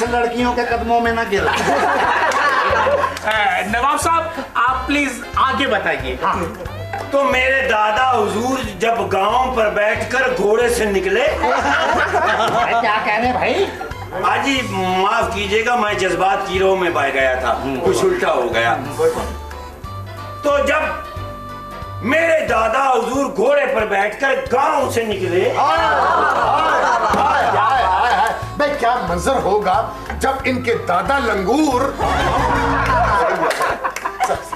5 लड़कियों के कदमों में न गिरा। नवाब साहब आप प्लीज आगे बताइए। तो मेरे दादा हुजूर जब गांव पर बैठकर घोड़े से निकले। क्या कह रहे भाई? हाजी माफ कीजिएगा, मैं जज्बात की रोह में बह गया था, कुछ उल्टा हो गया। तो जब मेरे दादा हुजूर घोड़े पर बैठकर गांव से निकले। भाई क्या मंजर होगा जब इनके दादा लंगूर।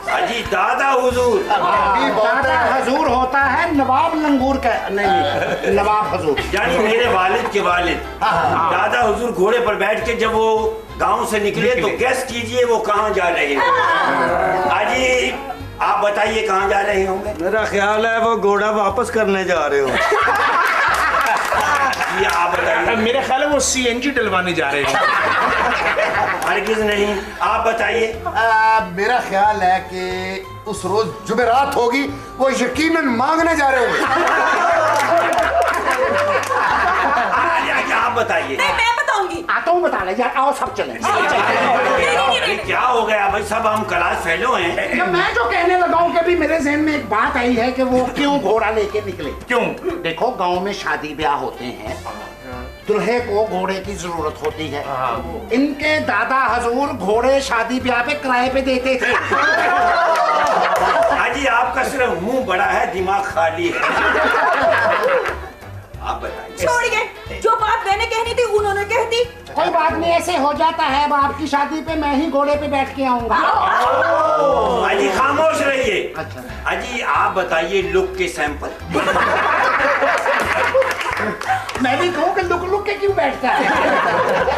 हाजी दादा हुजूर। दादा हजूर होता है नवाब लंगूर का, नहीं नवाब हजूर यानी मेरे वालिद के वालिद दादा हुजूर घोड़े पर बैठ के जब वो गांव से निकले तो गैस कीजिए वो कहाँ जा रहे हैं। हाजी आप बताइए कहाँ जा रहे होंगे? मेरा ख्याल है वो घोड़ा वापस करने जा रहे हो। ये आप बताइए। मेरा ख्याल है वो CNG डलवाने जा रहे हैं। हरगिज़ नहीं, आप बताइए। मेरा ख्याल है कि उस रोज जुमेरात होगी, वो यकीनन मांगने जा रहे होंगे। आप बताइए। नहीं मैं बताऊंगी। आता हूँ बता ले यार, आओ सब चले। अरे क्या हो गया भाई, सब हम क्लास फेलो हैं। जब मैं जो कहने लगा हूँ कि अभी मेरे जहन में एक बात आई है कि वो क्यों घोड़ा लेके निकले। क्यों? देखो गांव में शादी ब्याह होते हैं, दुल्हे को घोड़े की जरूरत होती है। इनके दादा हजूर घोड़े शादी ब्याह पे किराए पे देते थे। हाजी आपका सिर्फ मुंह बड़ा है, दिमाग खाली है। आप बताइए। छोड़िए, जो बात मैंने कहनी थी उन्होंने कह दी। कोई बात नहीं, ऐसे हो जाता है। अब आपकी शादी पे मैं ही घोड़े पे बैठ के आऊंगा। हाजी खामोश रहिए। अच्छा। हाजी आप बताइए लुक के सैंपल। मैं भी कहूँ कि लुक लुक के क्यों बैठता है।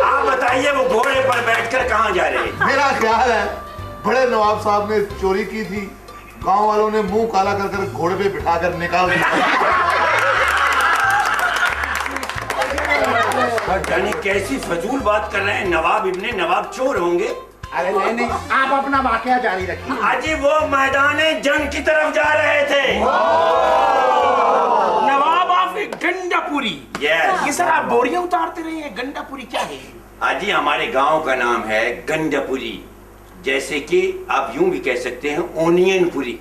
आप बताइए वो घोड़े पर बैठकर कहाँ जा रहे हैं? मेरा ख्याल है बड़े नवाब साहब ने चोरी की थी, गांव वालों ने मुंह काला कर घोड़े पे बिठाकर निकाल दिया। यानी कैसी फजूल बात कर रहे हैं, नवाब इब्ने नवाब चोर होंगे? अरे नहीं, आप अपना वाकया जारी रखिए। हाजी वो मैदाने जंग की तरफ जा रहे थे। नवाब आप गंडापुरी। यस। ये सर आप बोरियां उतारते रहे हैं, गंडापुरी क्या है? हाजी हमारे गांव का नाम है गंडापुरी, जैसे कि आप यूं भी कह सकते हैं ओनियनपुरी।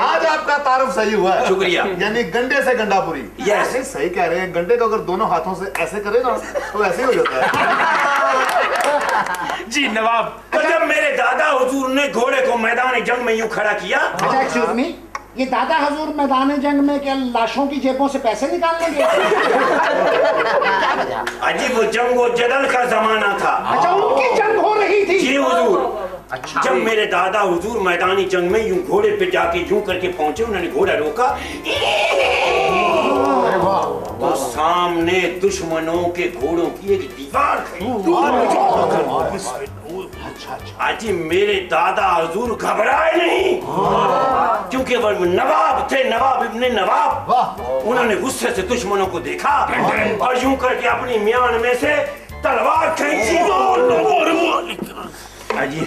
आज आपका तारुफ सही हुआ है। शुक्रिया। यानी गंडे से गंडापुरी। यस। सही कह रहे हैं, गंडे को अगर दोनों हाथों से ऐसे करे ना तो ऐसे ही हो जाता है। जी नवाब। तो जब मेरे दादा हुजूर ने घोड़े को मैदान जंग में यूं खड़ा किया। अच्छा एक्सक्यूज मी, ये दादा हजूर मैदान जंग में क्या लाशों की जेबों से पैसे निकालने गए? अजी वो जंग व जदल का जमाना था। अच्छा उनकी जंग हो रही थी। जी हुजूर। अच्छा। जब मेरे दादा हुजूर मैदानी जंग में यूं घोड़े पे जाके यूं करके पहुंचे, उन्होंने घोड़ा रोका तो सामने दुश्मनों के घोड़ों की एक दीवार खड़ी। आज मेरे दादा हुजूर घबराए नहीं, क्योंकि वो नवाब थे, नवाब इब्ने नवाब। उन्होंने गुस्से से दुश्मनों को देखा और यूं करके अपनी म्यान में से तलवार खींची। अजी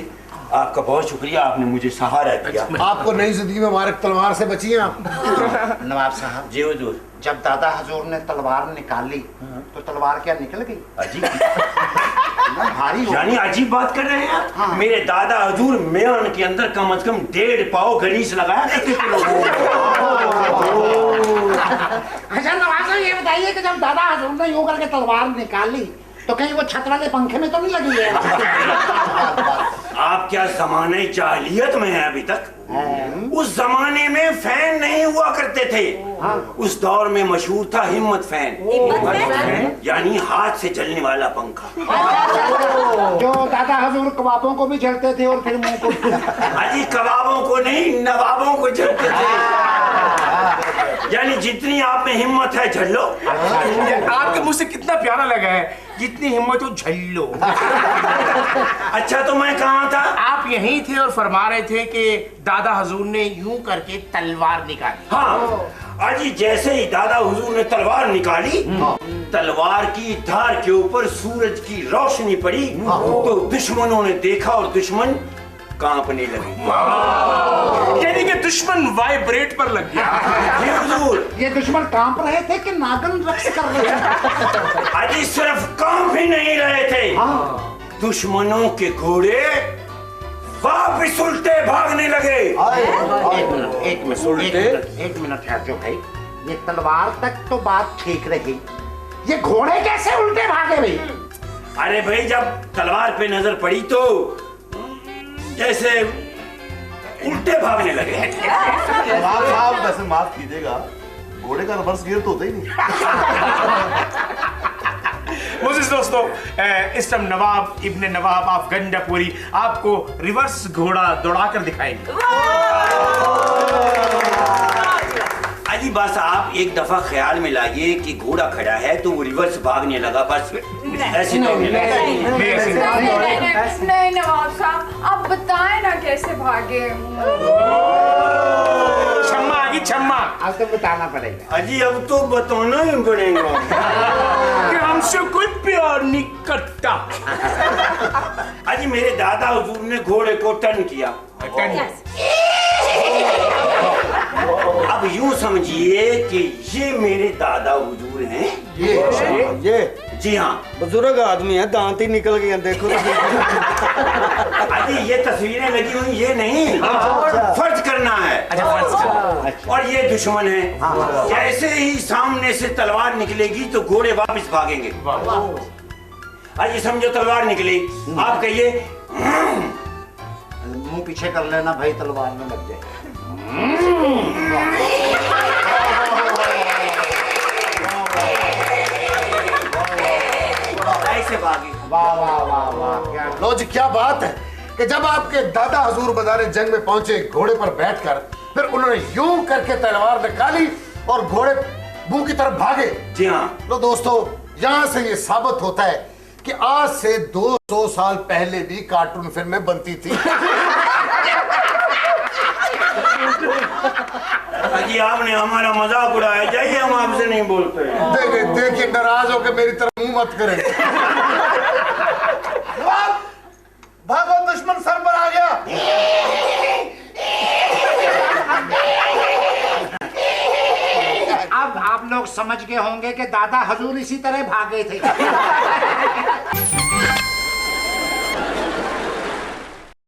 आपका बहुत शुक्रिया, आपने मुझे सहारा दिया। आपको नई जिंदगी में हमारे तलवार से बची हैं आप। नवाब साहब जी हुजूर। जब दादा हजूर ने तलवार निकाली तो तलवार क्या निकल गई? अजीब भारी हो यानी अजीब बात कर रहे हैं आप। हाँ। मेरे दादा हजूर म्यान के अंदर कम से कम 1.5 पाव गरीस लगाया करते थे लोग। अच्छा नवाब साहब ये बताइए कि जब दादा हजूर ने यूं करके तलवार निकाली तो कहीं वो छत वाले पंखे में तो नहीं लगी है? आप क्या जमाने जाहिलियत में हैं अभी तक? उस जमाने में फैन नहीं हुआ करते थे। उस दौर में मशहूर था हिम्मत फैन, यानी हाथ से चलने वाला पंखा। जो दादा हजूर कबाबों को भी झलते थे और फिर मुंह को। अजी कबाबों को नहीं, नवाबों को झलते थे। यानी जितनी आप में हिम्मत है झल्लो। आपके मुंह से कितना प्यारा लगा है, जितनी हिम्मत हो झल्लो। अच्छा तो मैं कहाँ था? आप यहीं थे और फरमा रहे थे कि दादा हजूर ने यूं करके तलवार निकाली। हाँ अजी जैसे ही दादा हुजूर ने तलवार निकाली, तलवार की धार के ऊपर सूरज की रोशनी पड़ी तो दुश्मनों ने देखा और दुश्मन कांपने लगी। यानी कि दुश्मन वाइब्रेट पर लग गया। जी हुजूर, ये दुश्मन कांप रहे थे कि नागन रक्स कर रहे थे? अजी सिर्फ कांप ही नहीं रहे थे, दुश्मनों के घोड़े वापिस उल्टे भागने लगे। एक मिनट हर्जो भाई, ये तलवार तक तो बात ठीक रही, ये घोड़े कैसे उल्टे भागे भाई? अरे भाई, जब तलवार पे नजर पड़ी तो जैसे उल्टे भागने लगे। नवाब साहब वैसे माफ कीजिएगा, घोड़े का रिवर्स गियर तो होता ही नहीं। मोजिस दोस्तों, इस time Nawab Ibn Nawab of गंडापुरी आपको रिवर्स घोड़ा दौड़ाकर दिखाएंगे। अजी बस आप एक दफा ख्याल में लाइए कि घोड़ा खड़ा है तो वो रिवर्स भागने लगा, बस ऐसे दौड़ने लगा। नहीं नवाब साहब, आप बताएं ना कैसे भागे। छम्मा आ गई, छम्मा। अब तो बताना पड़ेगा। अजी अब तो बताना ही पड़ेगा कि हमसे कोई प्यार नहीं करता। अजी मेरे दादा हुजूर ने घोड़े को टर्न किया। अब यूं समझिए कि ये मेरे दादा हुजूर हैं। ये जी हाँ, बुजुर्ग आदमी है, दांत ही निकल गए देखो तो। अजी ये तस्वीरें लगी हुई ये नहीं, फर्ज करना है। और ये दुश्मन है, जैसे ही सामने से तलवार निकलेगी तो घोड़े वापस भागेंगे। अजी समझो तलवार निकली, आप कहिए मुंह पीछे कर लेना भाई, तलवार में लग जाए। ऐसे भागे। वाह वाह वाह वाह, क्या लो जी, क्या बात है कि जब आपके दादा हजूर मैदान जंग में पहुंचे घोड़े पर बैठकर, फिर उन्होंने यूं करके तलवार निकाली और घोड़े मुंह की तरफ भागे। जी हाँ। लो दोस्तों, यहां से ये साबित होता है कि आज से 200 साल पहले भी कार्टून फिल्में बनती थी। अजी आपने हमारा मजाक उड़ाया, जाइए, हम आपसे नहीं बोलते। देखिए देखिए, नाराज होकर मेरी तरफ मुंह मत करें। भागो, दुश्मन सर पर आ गया। अब आप लोग समझ गए होंगे कि दादा हजूर इसी तरह भागे थे।